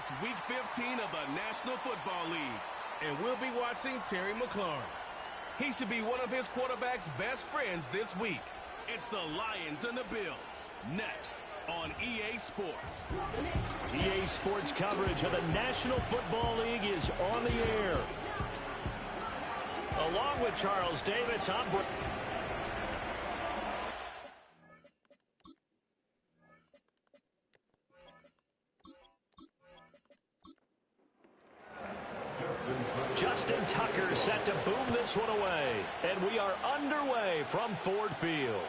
It's Week 15 of the National Football League, and we'll be watching Terry McLaurin. He should be one of his quarterback's best friends this week. It's the Lions and the Bills, next on EA Sports. EA Sports coverage of the National Football League is on the air. Along with Charles Davis, I'm Justin Tucker set to boom this one away. And we are underway from Ford Field.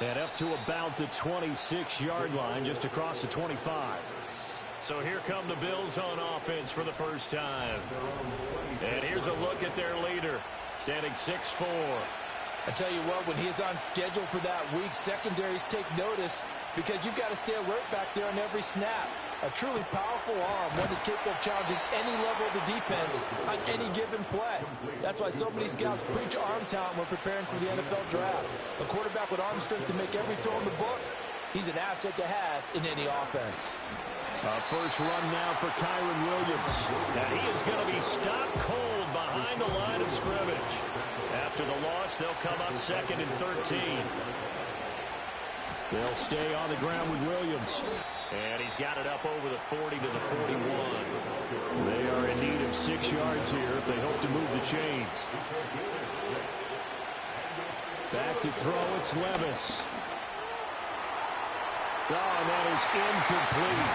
And up to about the 26-yard line, just across the 25. So here come the Bills on offense for the first time. And here's a look at their leader, standing 6'4". I tell you what, when he is on schedule for that week, secondaries take notice because you've got to stay alert back there on every snap. A truly powerful arm, one is capable of challenging any level of the defense on any given play. That's why so many scouts preach arm talent when preparing for the NFL draft. A quarterback with arm strength to make every throw in the book, he's an asset to have in any offense. First run now for Kyren Williams. And he is going to be stopped cold behind the line of scrimmage. After the loss, they'll come up 2nd and 13. They'll stay on the ground with Williams. And he's got it up over the 40 to the 41. They are in need of 6 yards here if they hope to move the chains. Back to throw, it's Levis. Oh, and that is incomplete.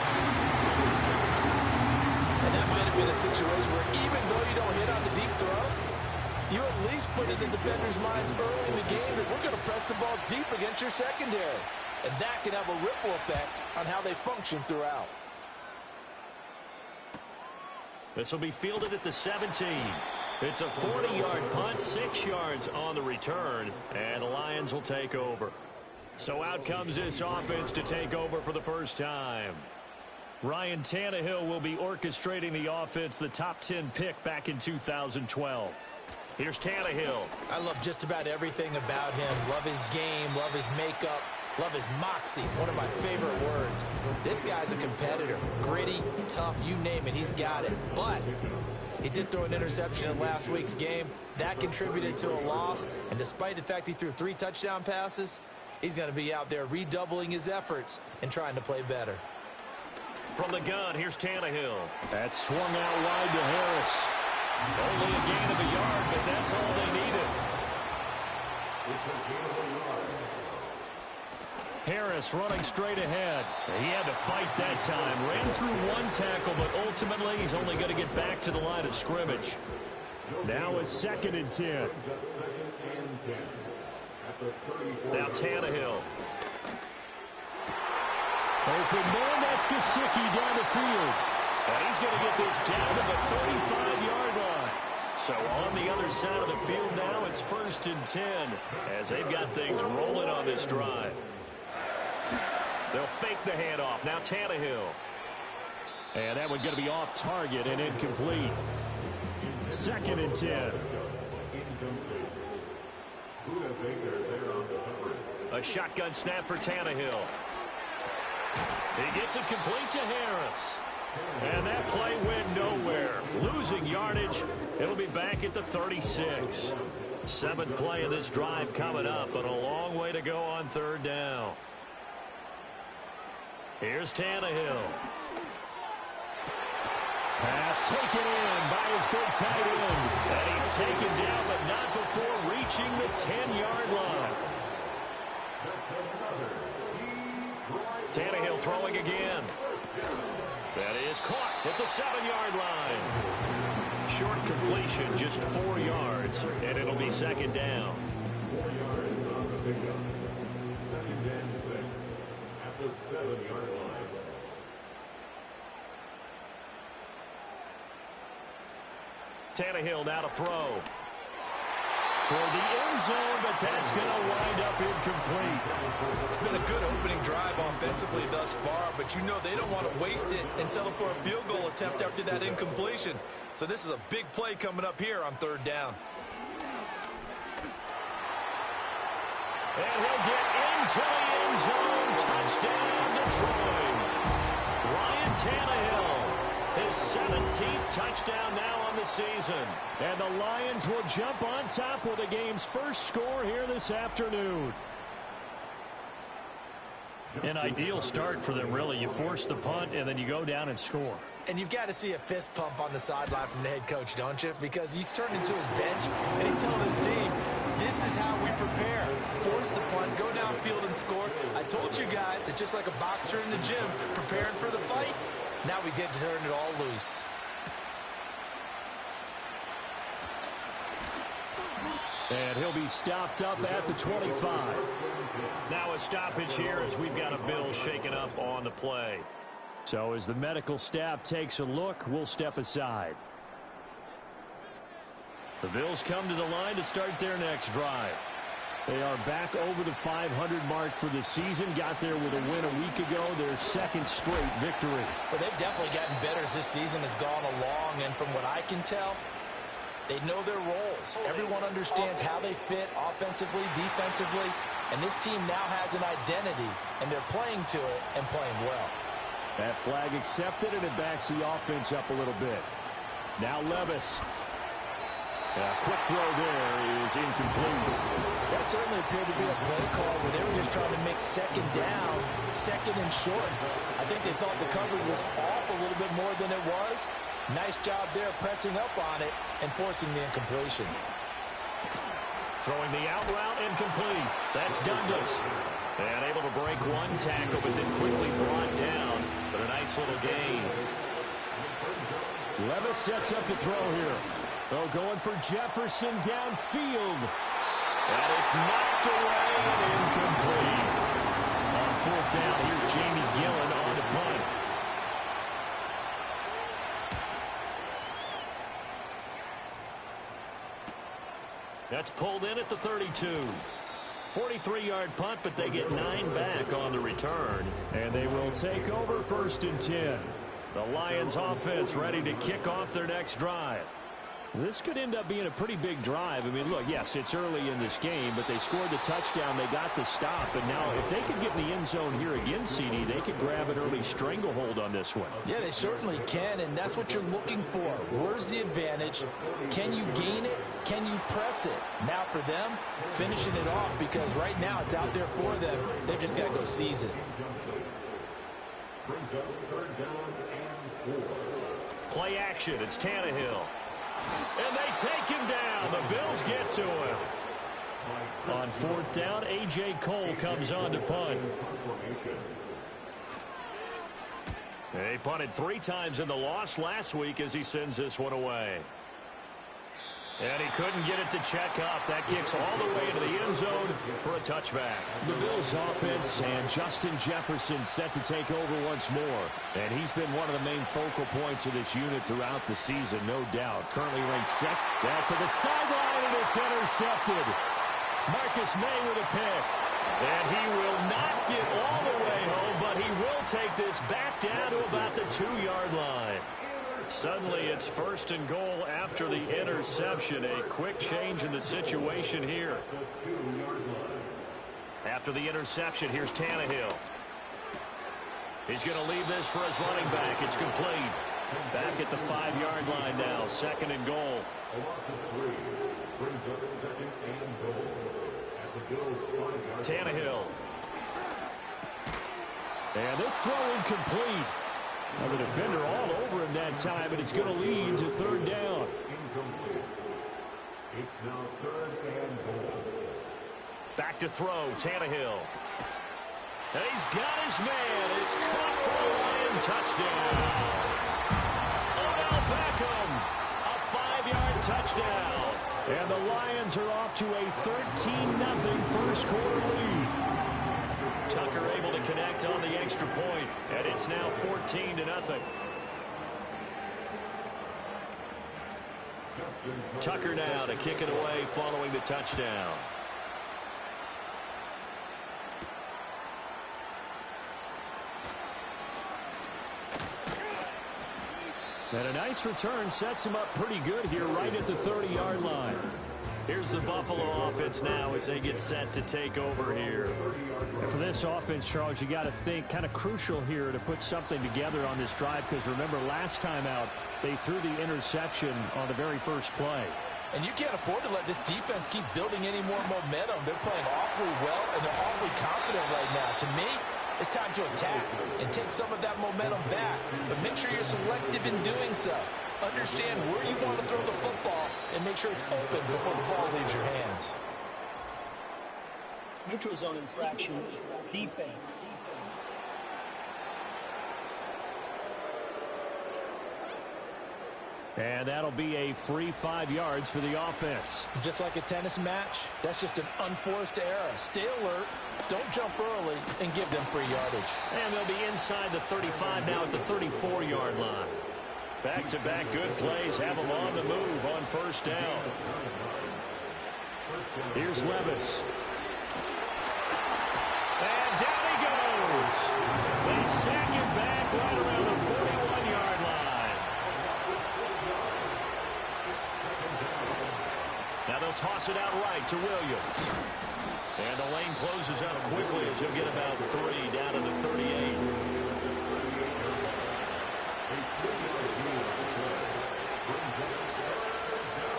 And that might have been a situation where even though you don't hit on the deep throw, you at least put it in defenders' minds early in the game that we're going to press the ball deep against your secondary. And that can have a ripple effect on how they function throughout. This will be fielded at the 17. It's a 40-yard punt, 6 yards on the return, and the Lions will take over. So out comes this offense to take over for the first time. Ryan Tannehill will be orchestrating the offense, the top 10 pick back in 2012. Here's Tannehill. I love just about everything about him. Love his game, love his makeup, love his moxie, one of my favorite words. This guy's a competitor. Gritty, tough, you name it, he's got it. But he did throw an interception in last week's game. That contributed to a loss. And despite the fact he threw 3 touchdown passes, he's going to be out there redoubling his efforts and trying to play better. From the gun, here's Tannehill. That's swung out wide to Harris. Only a gain of a yard, but that's all they needed. Harris running straight ahead. He had to fight that time. Ran through 1 tackle, but ultimately he's only going to get back to the line of scrimmage. Now it's 2nd and 10. Now Tannehill. Open man, that's Gesicki down the field. And he's going to get this down to the 35-yard line. So on the other side of the field now, it's 1st and 10 as they've got things rolling on this drive. They'll fake the handoff. Now Tannehill. And that one going to be off target and incomplete. 2nd and 10. A shotgun snap for Tannehill. He gets it complete to Harris. And that play went nowhere. Losing yardage. It'll be back at the 36. 7th play of this drive coming up, but a long way to go on 3rd down. Here's Tannehill. Pass taken in by his big tight end. And he's taken down, but not before reaching the 10-yard line. Tannehill throwing again. That is caught at the 7-yard line. Short completion, just 4 yards, and it'll be 2nd down. 4 yards on the pickup. 2nd and 6 at the 7-yard line. Tannehill now to throw. Toward the end zone, but that's going to wind up incomplete. It's been a good opening drive offensively thus far, but you know they don't want to waste it and settle for a field goal attempt after that incompletion. So this is a big play coming up here on 3rd down. And he'll get into the end zone. Touchdown, drawing. Ryan Tannehill, his 17th touchdown now on the season. And the Lions will jump on top with the game's first score here this afternoon. An ideal start for them, really. You force the punt, and then you go down and score. And you've got to see a fist pump on the sideline from the head coach, don't you? Because he's turned into his bench, and he's telling his team, this is how we prepare. Force the punt, go downfield and score. I told you guys, it's just like a boxer in the gym preparing for the fight. Now we get to turn it all loose. And he'll be stopped up at the 25. Now a stoppage here as we've got a Bill shaken up on the play. So as the medical staff takes a look, we'll step aside. The Bills come to the line to start their next drive. They are back over the 500 mark for the season. Got there with a win a week ago, their second straight victory. Well, they've definitely gotten better as this season has gone along, and from what I can tell, they know their roles. Everyone understands how they fit offensively, defensively, and this team now has an identity, and they're playing to it and playing well. That flag accepted, and it backs the offense up a little bit. Now Levis. A quick throw there is incomplete. That certainly appeared to be a play call where they were just trying to make second down, second and short. I think they thought the coverage was off a little bit more than it was. Nice job there pressing up on it and forcing the incompletion. Throwing the out route incomplete. That's Douglas. And able to break one tackle, but then quickly brought down. But a nice little gain. Levis sets up the throw here. Oh, going for Jefferson downfield. And it's knocked away and incomplete. On fourth down, here's Jamie Gillen on the punt. That's pulled in at the 32. 43-yard punt, but they get 9 back on the return. And they will take over 1st and 10. The Lions offense ready to kick off their next drive. This could end up being a pretty big drive. I mean, look, yes, it's early in this game, but they scored the touchdown. They got the stop. And now if they could get in the end zone here again, CD, they could grab an early stranglehold on this one. Yeah, they certainly can, and that's what you're looking for. Where's the advantage? Can you gain it? Can you press it? Now for them, finishing it off, because right now it's out there for them. They've just got to go seize it. Play action. It's Tannehill. And they take him down. The Bills get to him. On fourth down, A.J. Cole comes on to punt. He punted 3 times in the loss last week as he sends this one away. And he couldn't get it to check up. That kicks all the way into the end zone for a touchback. The Bills offense and Justin Jefferson set to take over once more. And he's been one of the main focal points of this unit throughout the season, no doubt. Currently ranked second. That to the sideline, and it's intercepted. Marcus May with a pick. And he will not get all the way home, but he will take this back down to about the 2-yard line. Suddenly it's 1st and goal after the interception. A quick change in the situation here. After the interception, here's Tannehill. He's going to leave this for his running back. It's complete. Back at the 5-yard line now. 2nd and goal. Tannehill. And this throw incomplete. Well, the defender all over him that time, and it's going to lead to 3rd down. It's now 3rd and goal. Back to throw, Tannehill. And he's got his man. It's caught for a Lion touchdown. Odell Beckham, a 5-yard touchdown. And the Lions are off to a 13-0 first quarter lead. Tucker able to connect on the extra point, and it's now 14-0. Tucker now to kick it away following the touchdown. And a nice return sets him up pretty good here right at the 30-yard line. Here's the Buffalo offense now as they get set to take over here. And for this offense, Charles, you got to think kind of crucial here to put something together on this drive, because remember last time out they threw the interception on the very first play. And you can't afford to let this defense keep building any more momentum. They're playing awfully well, and they're awfully confident right now. To me, it's time to attack and take some of that momentum back. But make sure you're selective in doing so. Understand where you want to throw the football and make sure it's open before the ball leaves your hands. Neutral zone infraction, defense. And that'll be a free 5 yards for the offense. Just like a tennis match, that's just an unforced error. Stay alert, don't jump early, and give them free yardage. And they'll be inside the 35 now at the 34-yard line. Back-to-back good plays have them on the move on first down. Here's Levis. And down he goes. They sack him back right around the 41-yard line. Now they'll toss it out right to Williams. And the lane closes up quickly as he'll get about 3 down to the 38.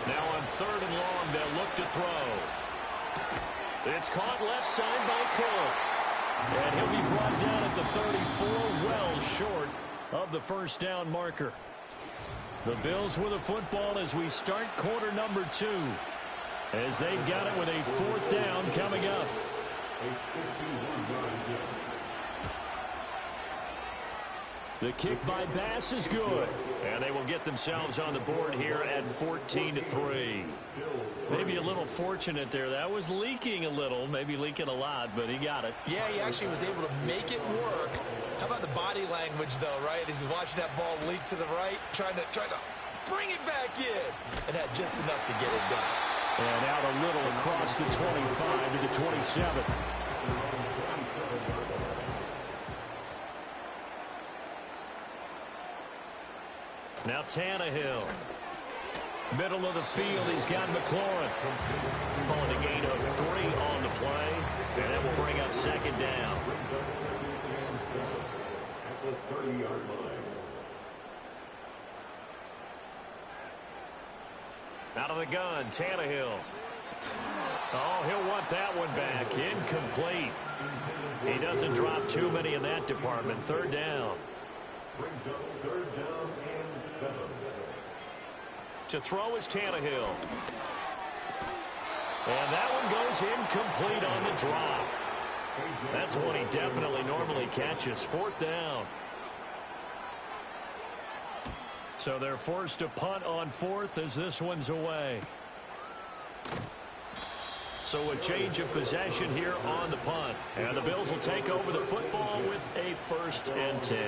Now on 3rd and long, they'll look to throw. It's caught left side by Cooks. And he'll be brought down at the 34, well short of the first down marker. The Bills with a football as we start quarter number 2. As they've got it with a 4th down coming up. The kick by Bass is good. And they will get themselves on the board here at 14-3. Maybe a little fortunate there. That was leaking a little, maybe leaking a lot, but he got it. Yeah, he actually was able to make it work. How about the body language, though, right? As he's watching that ball leak to the right, trying to bring it back in, and had just enough to get it done. And out a little across the 25 to the 27. Now Tannehill. Middle of the field, he's got McLaurin. Pulling a gain of 3 on the play. And that will bring up 2nd down. At the 30-yard line. Out of the gun, Tannehill. Oh, he'll want that one back. Incomplete. He doesn't drop too many in that department. 3rd down. Brings up 3rd down and 7. To throw is Tannehill. And that one goes incomplete on the drop. That's one he definitely normally catches. 4th down. So they're forced to punt on 4th as this one's away. So a change of possession here on the punt. And the Bills will take over the football with a 1st and 10.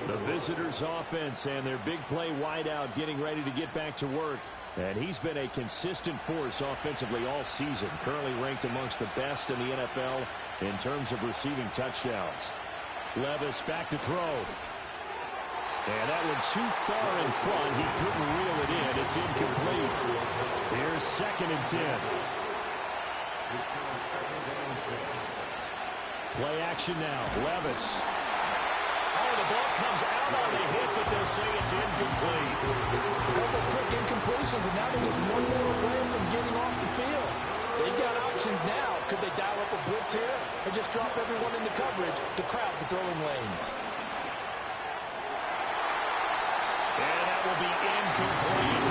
The visitors' offense and their big play wideout getting ready to get back to work. And he's been a consistent force offensively all season. Currently ranked amongst the best in the NFL in terms of receiving touchdowns. Levis back to throw. And that one too far in front. He couldn't reel it in. It's incomplete. Here's 2nd and 10. Play action now. Levis. Oh, the ball comes out on the hit, but they'll say it's incomplete. A couple quick incompletions, and now they're just one more away from getting off the field. They've got options now. Could they dial up a blitz here and just drop everyone into coverage to crowd the throwing lanes? And that will be incomplete.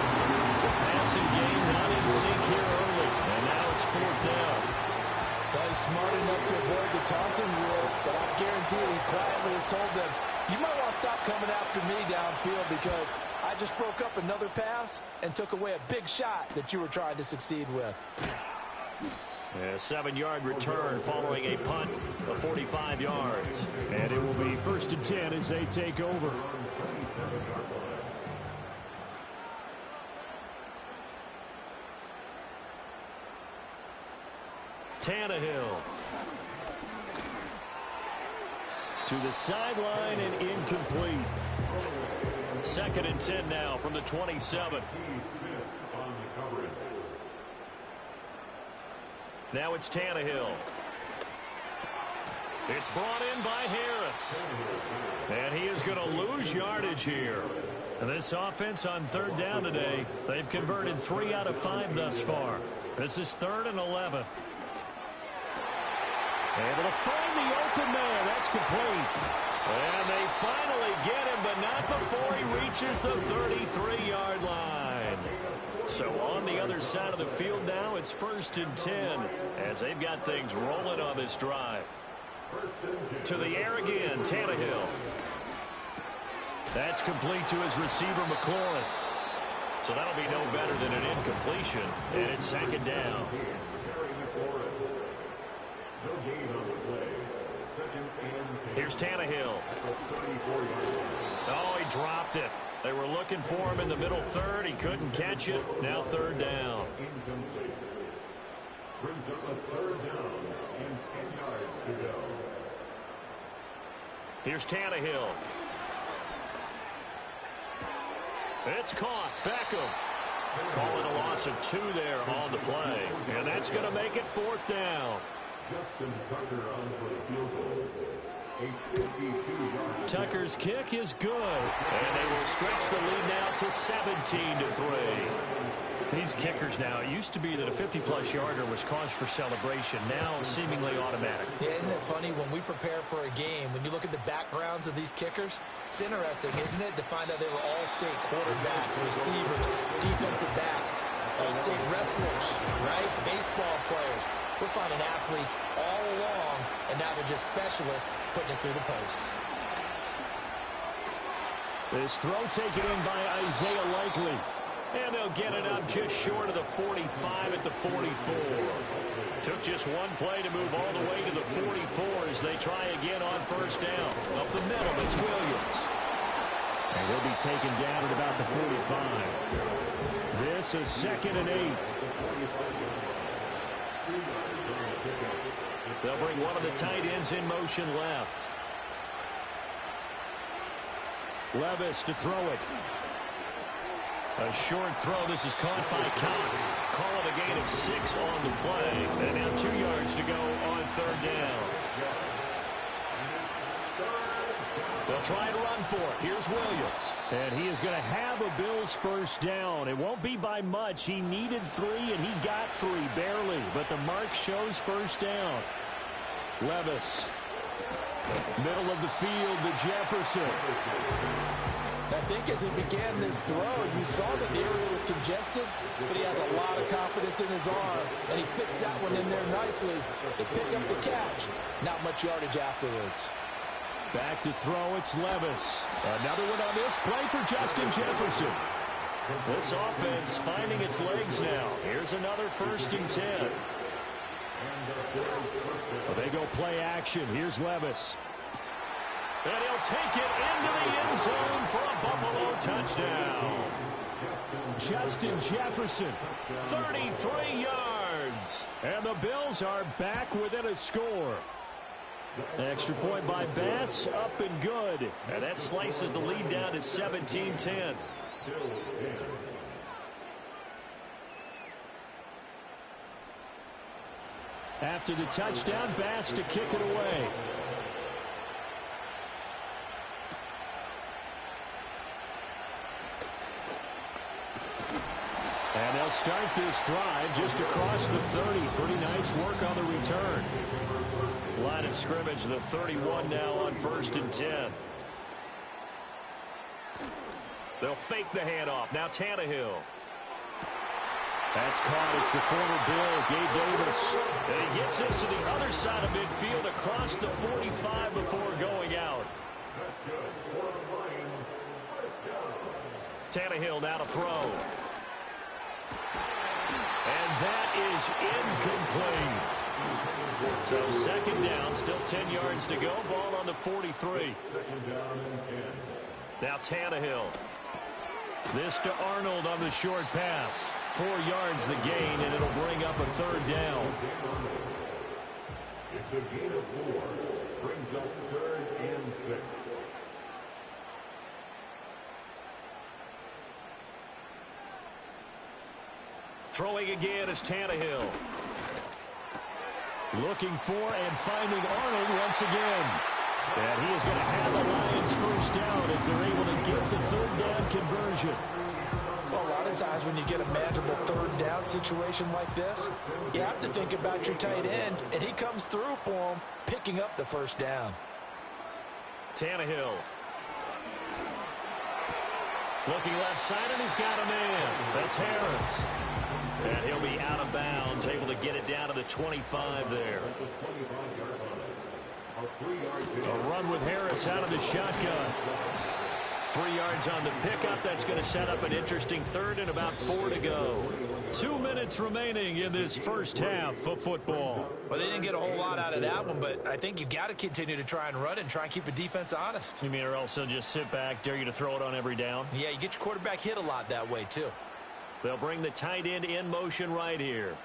The passing game not in sync here early. And now it's 4th down. Well, he's smart enough to avoid the taunting rule, but I guarantee he quietly has told them, you might want to stop coming after me downfield because I just broke up another pass and took away a big shot that you were trying to succeed with. A 7-yard return following a punt of 45 yards. And it will be 1st and 10 as they take over. Tannehill. To the sideline and incomplete. 2nd and 10 now from the 27. Now it's Tannehill. It's brought in by Harris. And he is going to lose yardage here. And this offense on third down today, they've converted 3 out of 5 thus far. This is 3rd and 11. Able to find the open man. That's complete. And they finally get him, but not before he reaches the 33-yard line. So on the other side of the field now, it's 1st and 10 as they've got things rolling on this drive. To the air again, Tannehill. That's complete to his receiver, McLaurin. So that'll be no better than an incompletion, and it's 2nd down. Here's Tannehill. Oh, he dropped it. They were looking for him in the middle third. He couldn't catch it. Now 3rd down. Brings up a 3rd down and 10 yards to go. Here's Tannehill. It's caught. Beckham. Calling a loss of 2 there on the play. And that's going to make it 4th down. Justin Tucker on for the field goal. A 52-yard. Tucker's kick is good. And they will stretch the lead now to 17-3. These kickers now, it used to be that a 50-plus yarder was cause for celebration. Now seemingly automatic. Yeah, isn't it funny when we prepare for a game, when you look at the backgrounds of these kickers, it's interesting, isn't it, to find out they were all-state quarterbacks, receivers, defensive backs, all-state wrestlers, right? Baseball players. We're finding athletes all along, and now they're just specialists putting it through the posts. This throw taken in by Isaiah Likely. And they'll get it up just short of the 45 at the 44. Took just one play to move all the way to the 44 as they try again on 1st down. Up the middle, it's Williams. And he'll be taken down at about the 45. This is 2nd and 8. They'll bring one of the tight ends in motion left. Levis to throw it. A short throw. This is caught by Cox. Call it a gain of 6 on the play. And now 2 yards to go on 3rd down. They'll try and run for it. Here's Williams. And he is going to have a Bills 1st down. It won't be by much. He needed 3, and he got 3, barely. But the mark shows 1st down. Levis. Middle of the field to Jefferson. I think as he began this throw, you saw that the area was congested, but he has a lot of confidence in his arm, and he fits that one in there nicely to pick up the catch. Not much yardage afterwards. Back to throw, it's Levis. Another one on this play for Justin Jefferson. This offense finding its legs now. Here's another 1st and 10. Well, they go play action. Here's Levis. And he'll take it into the end zone for a Buffalo touchdown. Justin Jefferson. 33 yards. And the Bills are back within a score. Extra point by Bass, up and good. And that slices the lead down to 17-10. After the touchdown, Bass to kick it away. And they'll start this drive just across the 30. Pretty nice work on the return. Line of scrimmage, the 31 now on 1st and 10. They'll fake the handoff. Now Tannehill. That's caught. It's the former Bill, Gabe Davis. And he gets this to the other side of midfield across the 45 before going out. Tannehill now to throw. And that is incomplete. So 2nd down, still 10 yards to go. Ball on the 43. Now Tannehill. This to Arnold on the short pass. 4 yards the gain, and it'll bring up a 3rd down. It's a gain of 4. Brings up 3rd and 6. Throwing again is Tannehill. Looking for and finding Arnold once again. And he is going to have the Lions first down as they're able to get the third down conversion. Well, a lot of times when you get a manageable third down situation like this, you have to think about your tight end, and he comes through for him, picking up the first down. Tannehill. Looking left side, and he's got a man. That's Harris. And he'll be out of bounds, able to get it down to the 25 there. A run with Harris out of the shotgun. 3 yards on the pickup. That's going to set up an interesting third and about 4 to go. 2 minutes remaining in this first half of football. Well, they didn't get a whole lot out of that one, but I think you've got to continue to try and run and try and keep the defense honest. You mean, or also just sit back, dare you to throw it on every down? Yeah, you get your quarterback hit a lot that way, too. They'll bring the tight end in motion right here.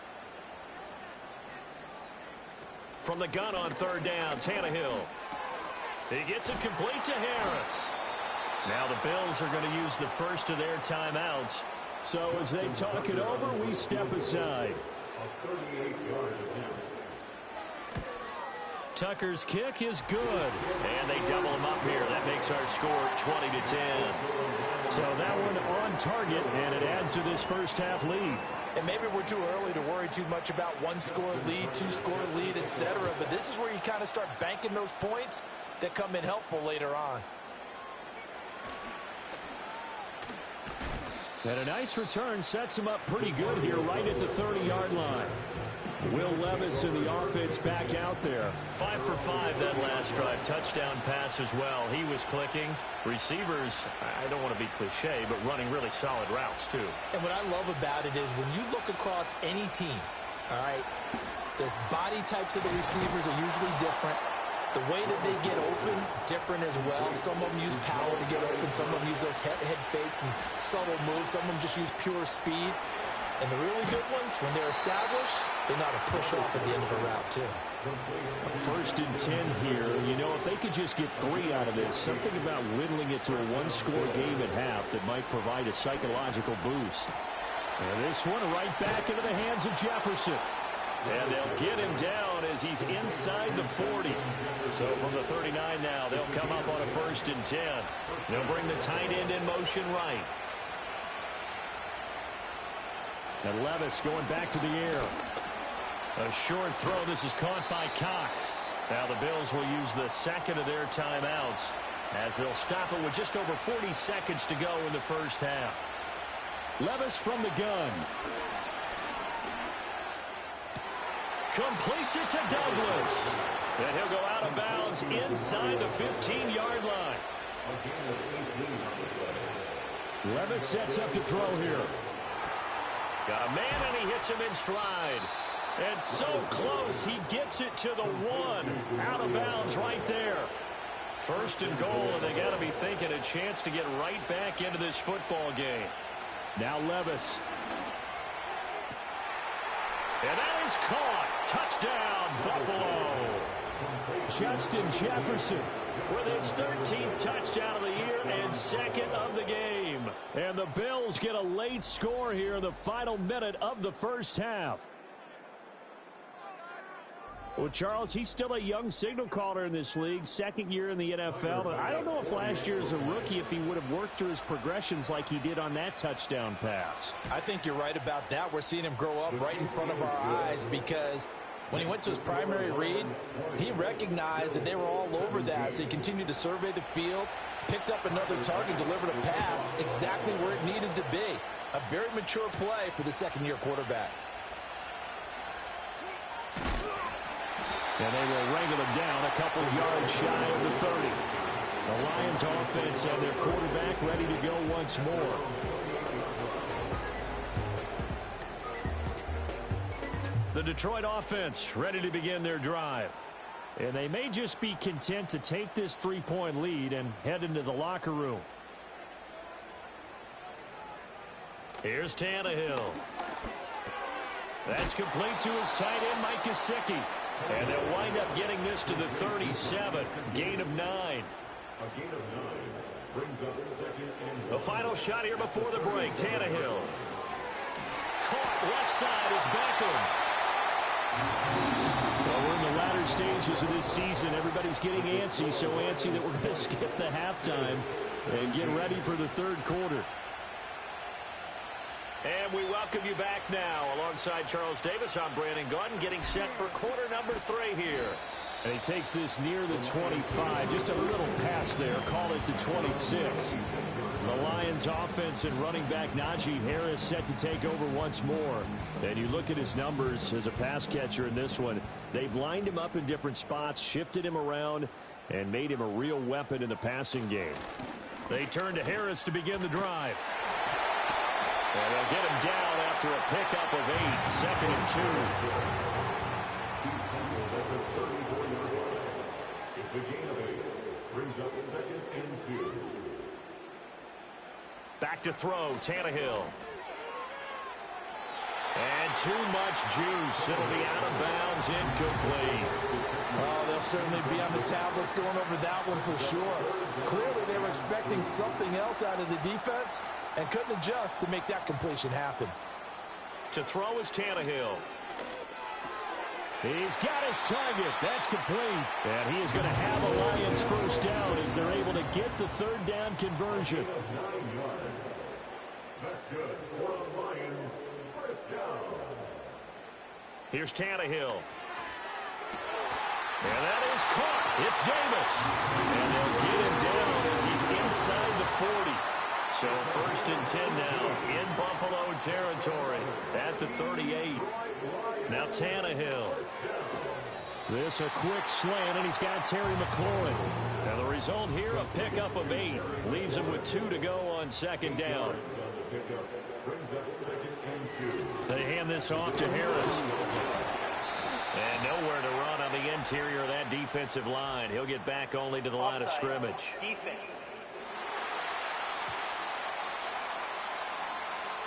From the gun on third down, Tannehill. He gets it complete to Harris. Now the Bills are going to use the first of their timeouts. So as they talk it over, we step aside. A 38-yard attempt. Tucker's kick is good. And they double him up here. That makes our score 20-10. So that one on target, and it adds to this first half lead. And maybe we're too early to worry too much about one-score lead, two-score lead, etc. But this is where you kind of start banking those points that come in helpful later on. And a nice return sets him up pretty good here right at the 30-yard line. Will Levis and the offense back out there. 5 for 5 that last drive. Touchdown pass as well. He was clicking. Receivers, I don't want to be cliche, but running really solid routes too. And what I love about it is when you look across any team, all right, the body types of the receivers are usually different. The way that they get open, different as well. Some of them use power to get open. Some of them use those head fakes and subtle moves. Some of them just use pure speed. And the really good ones, when they're established, they know how to push off at the end of a route, too. First and 10 here. You know, if they could just get 3 out of this, something about whittling it to a one-score game at half that might provide a psychological boost. And this one right back into the hands of Jefferson. And they'll get him down as he's inside the 40. So from the 39 now, they'll come up on a first and 10. They'll bring the tight end in motion right. And Levis going back to the air. A short throw. This is caught by Cox. Now the Bills will use the second of their timeouts as they'll stop it with just over 40 seconds to go in the first half. Levis from the gun. Completes it to Douglas. And he'll go out of bounds inside the 15-yard line. Levis sets up to throw here. Got a man, and he hits him in stride. And so close, he gets it to the 1. Out of bounds right there. First and goal, and they got to be thinking a chance to get right back into this football game. Now Levis. And that is caught. Touchdown, Buffalo. Justin Jefferson with his 13th touchdown of the year and second of the game. And the Bills get a late score here in the final minute of the first half. Well, Charles, he's still a young signal caller in this league, second year in the NFL. But I don't know if last year as a rookie, if he would have worked through his progressions like he did on that touchdown pass. I think you're right about that. We're seeing him grow up right in front of our eyes because when he went to his primary read, he recognized that they were all over that. So he continued to survey the field, picked up another target, delivered a pass exactly where it needed to be. A very mature play for the second-year quarterback. And they will wrangle him down a couple yards shy of the 30. The Lions offense and their quarterback ready to go once more. The Detroit offense ready to begin their drive. And they may just be content to take this 3-point lead and head into the locker room. Here's Tannehill. That's complete to his tight end, Mike Gesicki. And they'll wind up getting this to the 37. Gain of 9. A gain of 9 brings up second and 1. The final shot here before the break. Tannehill. Caught left side is Beckham. The stages of this season, everybody's getting antsy, so antsy that we're going to skip the halftime and get ready for the third quarter. And we welcome you back now. Alongside Charles Davis, I'm Brandon Gaudin, getting set for quarter number 3 here. And he takes this near the 25. Just a little pass there. Call it the 26. The Lions offense and running back Najee Harris set to take over once more. And you look at his numbers as a pass catcher in this one. They've lined him up in different spots, shifted him around, and made him a real weapon in the passing game. They turn to Harris to begin the drive. And they'll get him down after a pickup of 8, 2nd and 2. It's the gain of 8. Brings up 2nd and 2. Back to throw, Tannehill. And too much juice. It'll be out of bounds, incomplete. Oh, they'll certainly be on the tablets going over that one for sure. Clearly, they were expecting something else out of the defense and couldn't adjust to make that completion happen. To throw is Tannehill. He's got his target. That's complete. And he is going to have a Lions first down as they're able to get the third down conversion. 9 yards. That's good for the Lions. First down. Here's Tannehill. And that is caught. It's Davis. And they'll get him down as he's inside the 40. So 1st and 10 now in Buffalo territory at the 38. Now Tannehill. This a quick slant, and he's got Terry McLaurin. And the result here, a pickup of 8. Leaves him with 2 to go on 2nd down. They hand this off to Harris. And nowhere to run on the interior of that defensive line. He'll get back only to the line of scrimmage. Defense.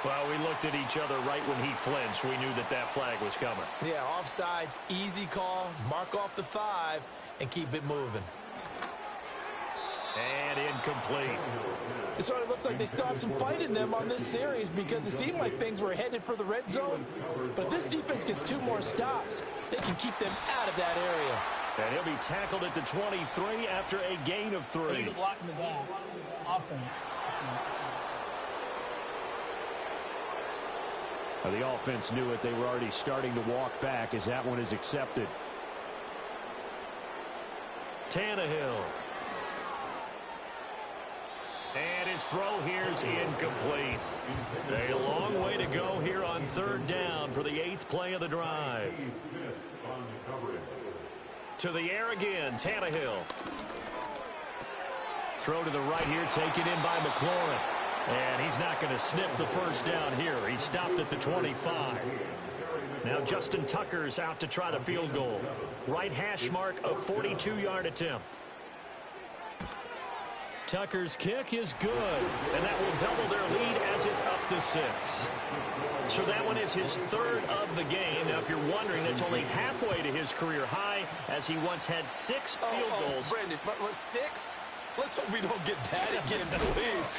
Well, we looked at each other right when he flinched. We knew that that flag was coming. Yeah, offsides, easy call, mark off the 5, and keep it moving. And incomplete. It sort of looks like they stopped some fight in them on this series because it seemed like things were headed for the red zone. But if this defense gets 2 more stops, they can keep them out of that area. And he'll be tackled at the 23 after a gain of 3. Look at the block in the back. Offense. The offense knew it. They were already starting to walk back as that one is accepted. Tannehill. And his throw here is incomplete. A long way to go here on 3rd down for the 8th play of the drive. To the air again, Tannehill. Throw to the right here, taken in by McLaurin. And he's not going to sniff the first down here. He stopped at the 25. Now Justin Tucker's out to try the field goal. Right hash mark, a 42-yard attempt. Tucker's kick is good, and that will double their lead as it's up to 6. So that one is his 3rd of the game. Now, if you're wondering, that's only halfway to his career high, as he once had 6 field goals. Brandon, 6? Let's hope we don't get that again, please.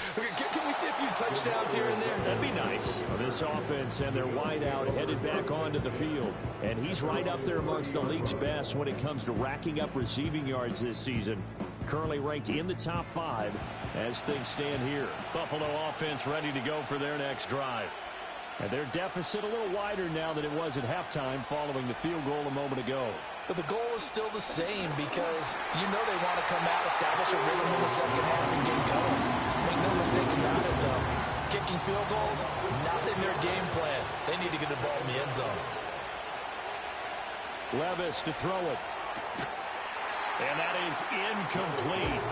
Can we see a few touchdowns here and there? That'd be nice. Well, this offense and their wideout headed back onto the field. And he's right up there amongst the league's best when it comes to racking up receiving yards this season. Currently ranked in the top 5 as things stand here. Buffalo offense ready to go for their next drive. And their deficit a little wider now than it was at halftime following the field goal a moment ago. But the goal is still the same because you know they want to come out, establish a rhythm in the second half, and get going. Make no mistake about it, though. Kicking field goals, not in their game plan. They need to get the ball in the end zone. Levis to throw it. And that is incomplete.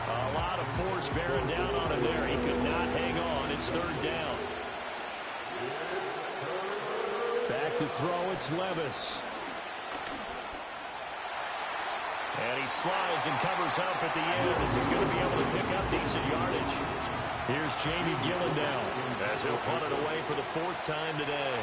A lot of force bearing down on him there. He could not hang on. It's 3rd down. Back to throw, it's Levis. And he slides and covers up at the end as he's going to be able to pick up decent yardage. Here's Jamie Gillen now as he'll punt it away for the 4th time today.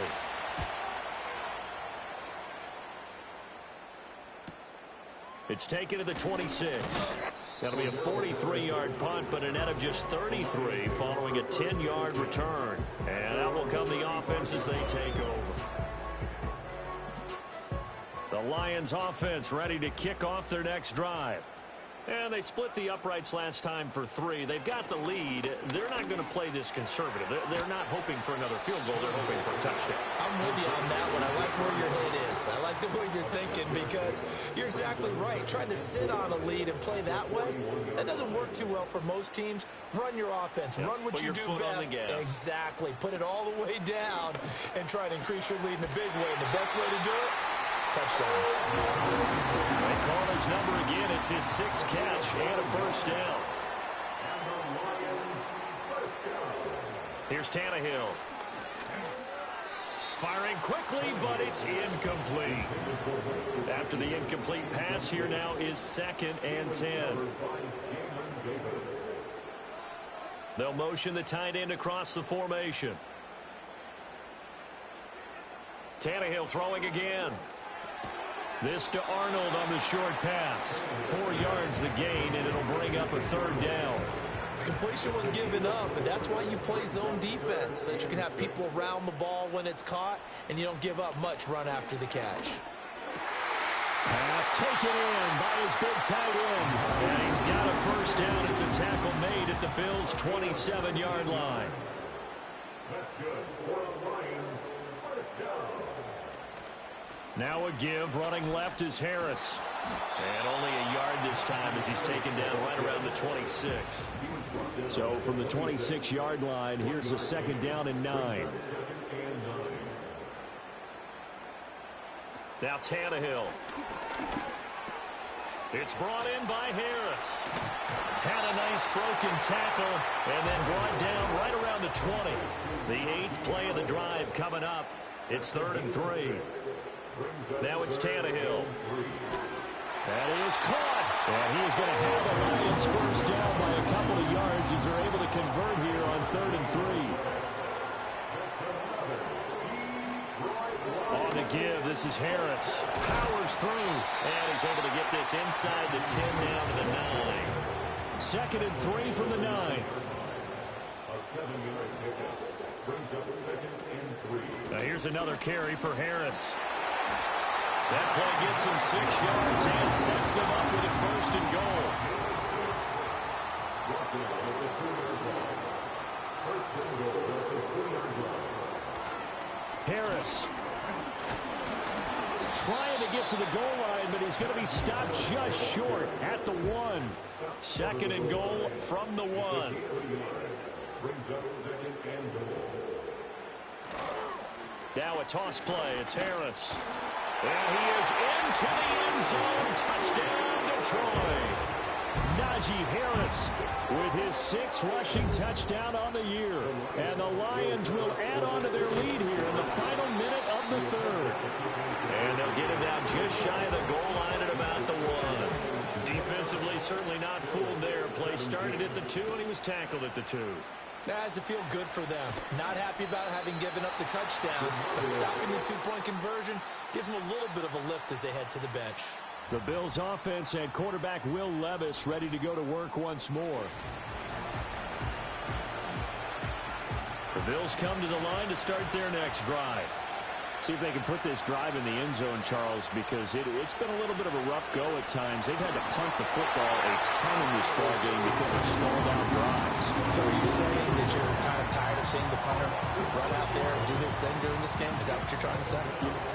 It's taken to the 26. That'll be a 43-yard punt, but a net of just 33 following a 10-yard return. And out will come the offense as they take over. The Lions offense ready to kick off their next drive. And they split the uprights last time for 3. They've got the lead. They're not going to play this conservative. They're not hoping for another field goal. They're hoping for a touchdown. I'm with you on that one. I like where your head is. I like the way you're thinking because you're exactly right. Trying to sit on a lead and play that way, that doesn't work too well for most teams. Run your offense. Run what you do best. Exactly. Put it all the way down and try to increase your lead in a big way. And the best way to do it, touchdowns. They call his number again. It's his 6th catch and a first down. Here's Tannehill. Firing quickly, but it's incomplete. After the incomplete pass, here now is 2nd and 10. They'll motion the tight end across the formation. Tannehill throwing again. This to Arnold on the short pass. 4 yards the gain, and it'll bring up a 3rd down. Completion was given up, but that's why you play zone defense, so that you can have people around the ball when it's caught, and you don't give up much run after the catch. Pass taken in by his big tight end. And he's got a first down as a tackle made at the Bills' 27-yard line. That's good for the Lions. First down. Now a give. Running left is Harris. And only a yard this time as he's taken down right around the 26. So from the 26-yard line, here's a 2nd down and 9. Now Tannehill. It's brought in by Harris. Had a nice broken tackle and then brought down right around the 20. The 8th play of the drive coming up. It's 3rd and 3. Now it's Tannehill. That is caught. And he is going to have the Lions first down by a couple of yards as they're able to convert here on 3rd and 3. On the give, this is Harris. Powers through. And he's able to get this inside the 10 down to the 9. 2nd and 3 from the 9. A 7-yard pickup brings up 2nd and 3. Now here's another carry for Harris. That play gets him 6 yards and sets them up with a 1st and goal. Harris trying to get to the goal line, but he's going to be stopped just short at the 1. 2nd and goal from the 1. Brings up 2nd and goal. Now a toss play. It's Harris. And he is into the end zone. Touchdown, Detroit. Najee Harris with his 6th rushing touchdown on the year. And the Lions will add on to their lead here in the final minute of the 3rd. And they'll get him down just shy of the goal line at about the 1. Defensively, certainly not fooled there. Play started at the 2, and he was tackled at the 2. That has to feel good for them. Not happy about having given up the touchdown, but stopping the 2-point conversion gives them a little bit of a lift as they head to the bench. The Bills offense and quarterback Will Levis ready to go to work once more. The Bills come to the line to start their next drive. See if they can put this drive in the end zone, Charles, because it's been a little bit of a rough go at times. They've had to punt the football a ton in this ball game because of stalled out drives. So are you saying that you're kind of tired of seeing the punter run out there and do his thing during this game? Is that what you're trying to say?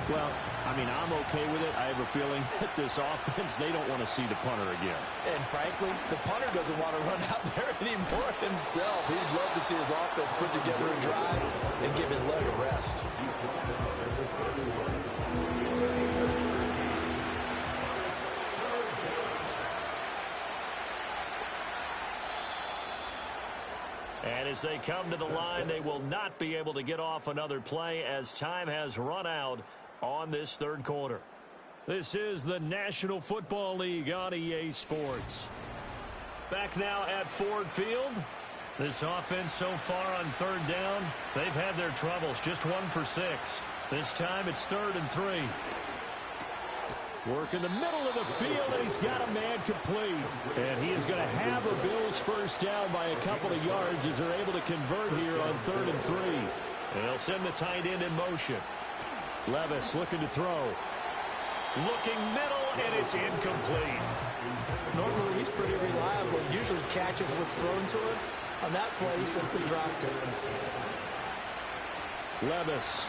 Well, I mean, I'm okay with it. I have a feeling that this offense, they don't want to see the punter again. And frankly, the punter doesn't want to run out there anymore himself. He'd love to see his offense put together a drive and give his leg a rest. And as they come to the line, they will not be able to get off another play as time has run out on this 3rd quarter. This is the National Football League on EA Sports. Back now at Ford Field. This offense so far on 3rd down, they've had their troubles. Just 1 for 6. This time it's 3rd and 3. Work in the middle of the field, and he's got a man complete. And he is going to have a Bills first down by a couple of yards as they're able to convert here on 3rd and 3. And they'll send the tight end in motion. Levis looking to throw. Looking middle, and it's incomplete. Normally, he's pretty reliable. Usually catches what's thrown to him. On that play, he simply dropped it. Levis.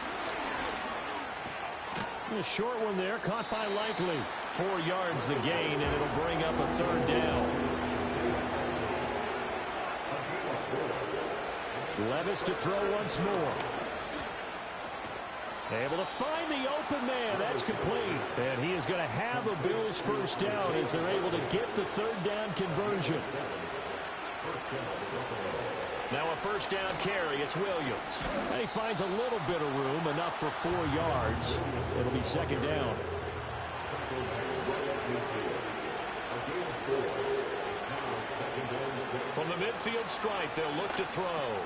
A short one there, caught by Likely. 4 yards the gain, and it'll bring up a third down. Levis to throw once more. Able to find the open man. That's complete. And he is going to have a Bills first down as they're able to get the third down conversion. Now a first down carry. It's Williams. And he finds a little bit of room, enough for 4 yards. It'll be second down. From the midfield stripe, they'll look to throw.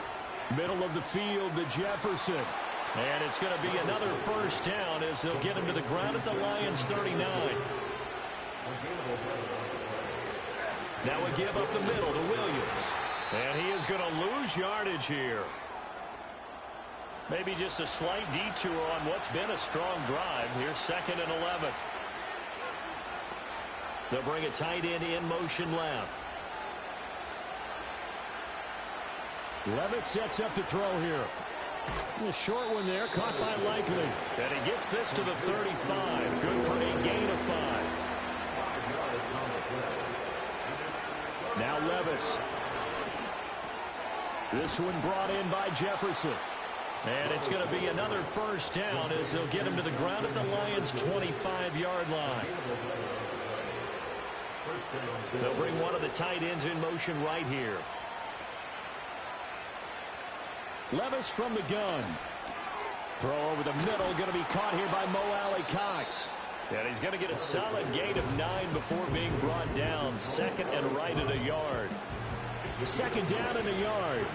Middle of the field to Jefferson. And it's going to be another first down as they'll get him to the ground at the Lions' 39. Now a give up the middle to Williams. And he is going to lose yardage here. Maybe just a slight detour on what's been a strong drive. Here's 2nd and 11. They'll bring a tight end in motion left. Levis sets up to throw here. A short one there, caught by Likely. And he gets this to the 35. Good for a gain of 5. Now Levis. This one brought in by Jefferson. And it's going to be another first down as they'll get him to the ground at the Lions' 25-yard line. They'll bring one of the tight ends in motion right here. Levis from the gun. Throw over the middle, going to be caught here by Mo Alley-Cox. And he's going to get a solid gain of 9 before being brought down. 2nd and right at a yard. 2nd down and a yard.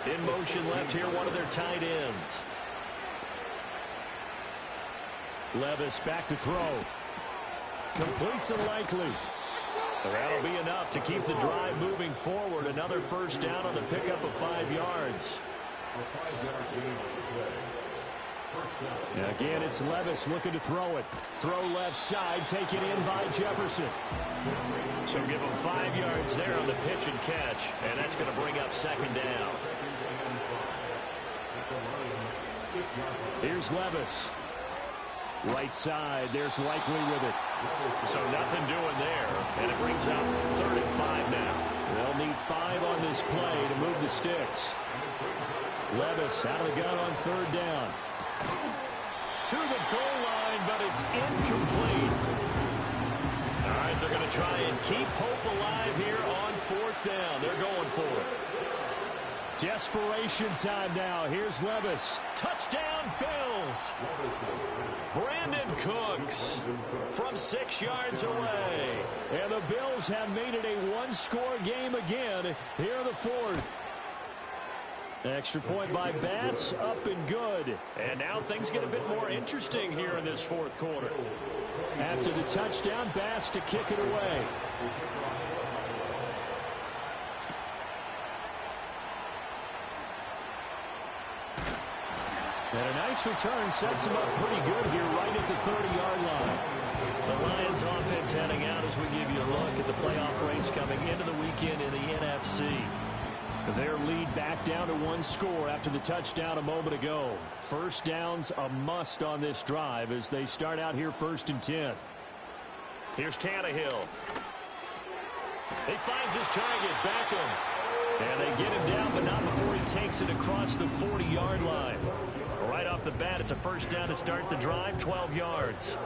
In motion left here, one of their tight ends. Levis back to throw. Complete to Likely. That'll be enough to keep the drive moving forward. Another first down on the pickup of 5 yards. And again, it's Levis looking to throw it. Throw left side, taken in by Jefferson. So give him 5 yards there on the pitch and catch, and that's going to bring up 2nd down. Here's Levis. Right side, there's Likely with it. So nothing doing there, and it brings up 3rd and 5 now. They'll need 5 on this play to move the sticks. Levis out of the gun on 3rd down. To the goal line, but it's incomplete. All right, they're going to try and keep hope alive here on 4th down. They're going for it. Desperation time now. Here's Levis. Touchdown, Bills. Brandon Cooks from 6 yards away. And the Bills have made it a one-score game again here in the 4th. Extra point by Bass, up and good. And now things get a bit more interesting here in this 4th quarter. After the touchdown, Bass to kick it away. And a nice return sets him up pretty good here right at the 30-yard line. The Lions offense heading out as we give you a look at the playoff race coming into the weekend in the NFC. Their lead back down to 1 score after the touchdown a moment ago. First down's a must on this drive as they start out here 1st and 10. Here's Tannehill. He finds his target, Beckham. And they get him down, but not before he takes it across the 40-yard line. Right off the bat, it's a first down to start the drive, 12 yards.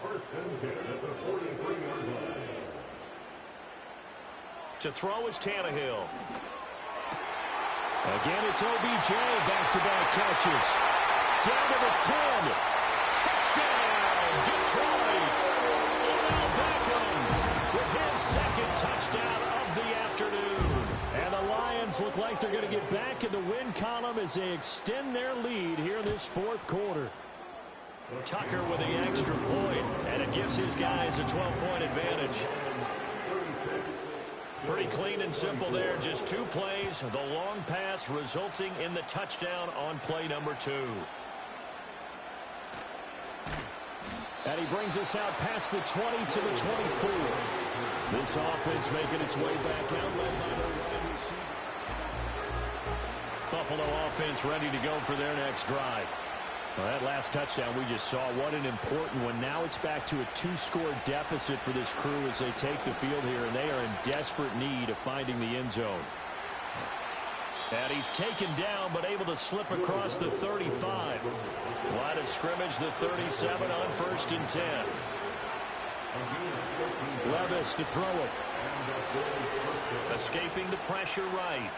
1st and 10 at the 43-yard line. To throw is Tannehill. Again, it's OBJ, back-to-back catches. Down to the 10. Touchdown, Detroit. Odell Beckham with his 2nd touchdown of the afternoon. And the Lions look like they're going to get back in the win column as they extend their lead here in this 4th quarter. Tucker with the extra point, and it gives his guys a 12-point advantage. Pretty clean and simple there. Just 2 plays. The long pass resulting in the touchdown on play number 2. And he brings us out past the 20 to the 24. This offense making its way back out, led by their wide receiver. Buffalo offense ready to go for their next drive. Well, that last touchdown we just saw, what an important one. Now it's back to a 2-score deficit for this crew as they take the field here, and they are in desperate need of finding the end zone. And he's taken down, but able to slip across the 35. Line of scrimmage, the 37 on 1st and 10. Levis to throw it. Escaping the pressure right.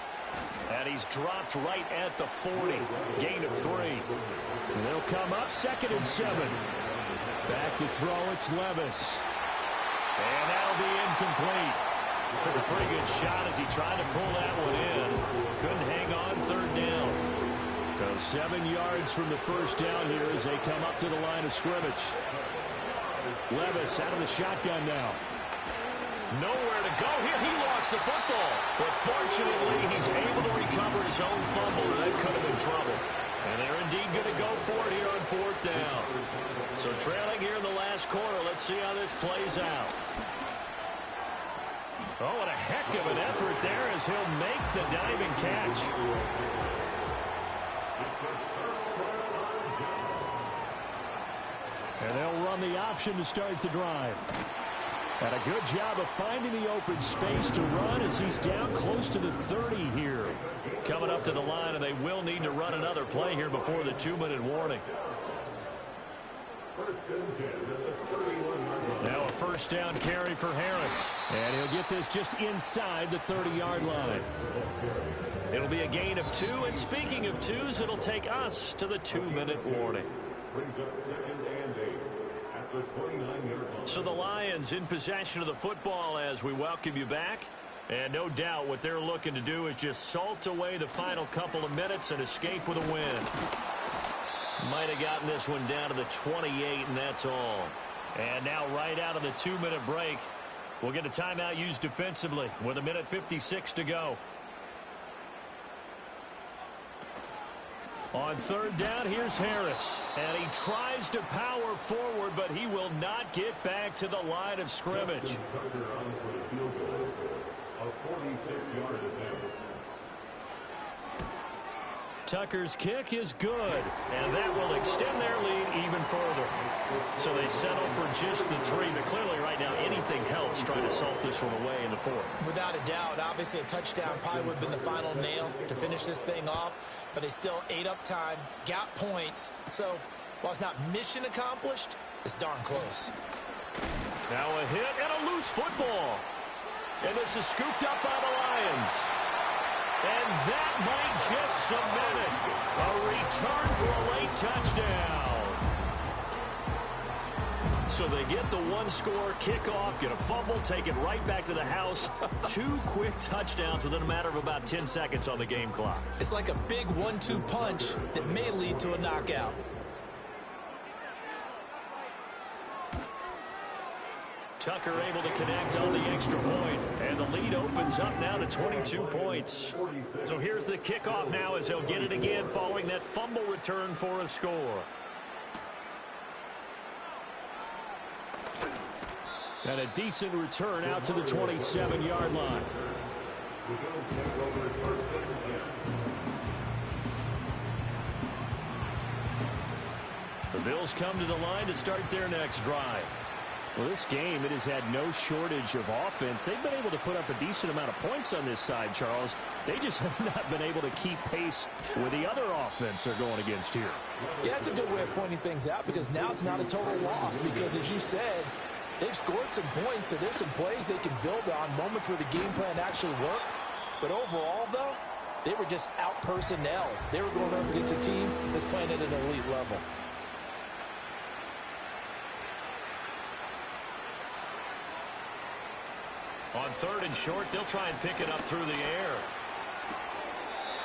And he's dropped right at the 40. Gain of 3. And they'll come up 2nd and 7. Back to throw, it's Levis. And that'll be incomplete. Took a pretty good shot as he tried to pull that one in. Couldn't hang on 3rd down. So 7 yards from the first down here as they come up to the line of scrimmage. Levis out of the shotgun now. Nowhere to go here. He lost the football. But fortunately, he's able to recover his own fumble. That could have been trouble. And they're indeed going to go for it here on 4th down. So trailing here in the last quarter. Let's see how this plays out. Oh, what a heck of an effort there as he'll make the diving catch. And they'll run the option to start the drive. And a good job of finding the open space to run as he's down close to the 30 here. Coming up to the line, and they will need to run another play here before the 2-minute warning. Now a 1st down carry for Harris. And he'll get this just inside the 30-yard line. It'll be a gain of 2. And speaking of 2s, it'll take us to the 2-minute warning. Brings up 2nd and 8 at the 29-yard line. So the Lions in possession of the football as we welcome you back. And no doubt what they're looking to do is just salt away the final couple of minutes and escape with a win. Might have gotten this one down to the 28, and that's all. And now right out of the 2-minute break, we'll get a timeout used defensively with 1:56 to go. On 3rd down, here's Harris. And he tries to power forward, but he will not get back to the line of scrimmage. Tucker on for the field goal. A 46-yard attempt. Tucker's kick is good, and that will extend their lead even further. So they settle for just the 3, but clearly right now anything helps trying to salt this one away in the 4th. Without a doubt, obviously a touchdown probably would have been the final nail to finish this thing off, but they still ate up time, got points. So while it's not mission accomplished, it's darn close. Now a hit and a loose football. And this is scooped up by the Lions. And that might just cement it. A return for a late touchdown. So they get the 1-score kickoff, get a fumble, take it right back to the house. 2 quick touchdowns within a matter of about 10 seconds on the game clock. It's like a big 1-2 punch that may lead to a knockout. Tucker able to connect on the extra point, and the lead opens up now to 22 points. So here's the kickoff now as they'll get it again following that fumble return for a score. And a decent return out to the 27-yard line. The Bills come to the line to start their next drive. Well, this game, it has had no shortage of offense. They've been able to put up a decent amount of points on this side, Charles. They just have not been able to keep pace with the other offense they're going against here. Yeah, that's a good way of pointing things out because now it's not a total loss because, as you said, they've scored some points, so there's some plays they can build on, moments where the game plan actually worked. But overall, though, they were just out-personnel. They were going up against a team that's playing at an elite level. On 3rd and short, they'll try and pick it up through the air.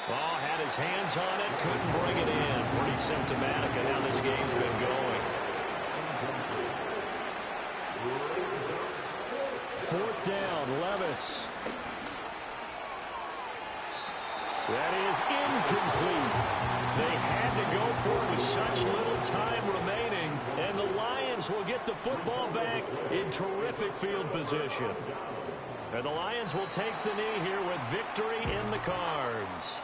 Oh, had his hands on it, couldn't bring it in. Pretty symptomatic of how this game's been going. 4th down, Levis. That is incomplete. They had to go for it with such little time remaining, and the Lions Bears will get the football back in terrific field position. And the Lions will take the knee here with victory in the cards.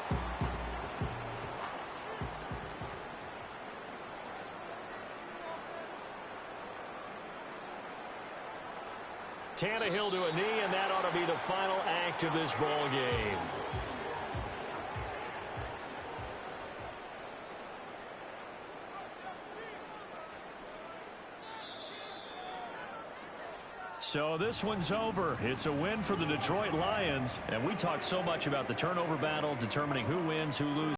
Tannehill to a knee, and that ought to be the final act of this ball game. So this one's over. It's a win for the Detroit Lions. And we talk so much about the turnover battle, determining who wins, who loses.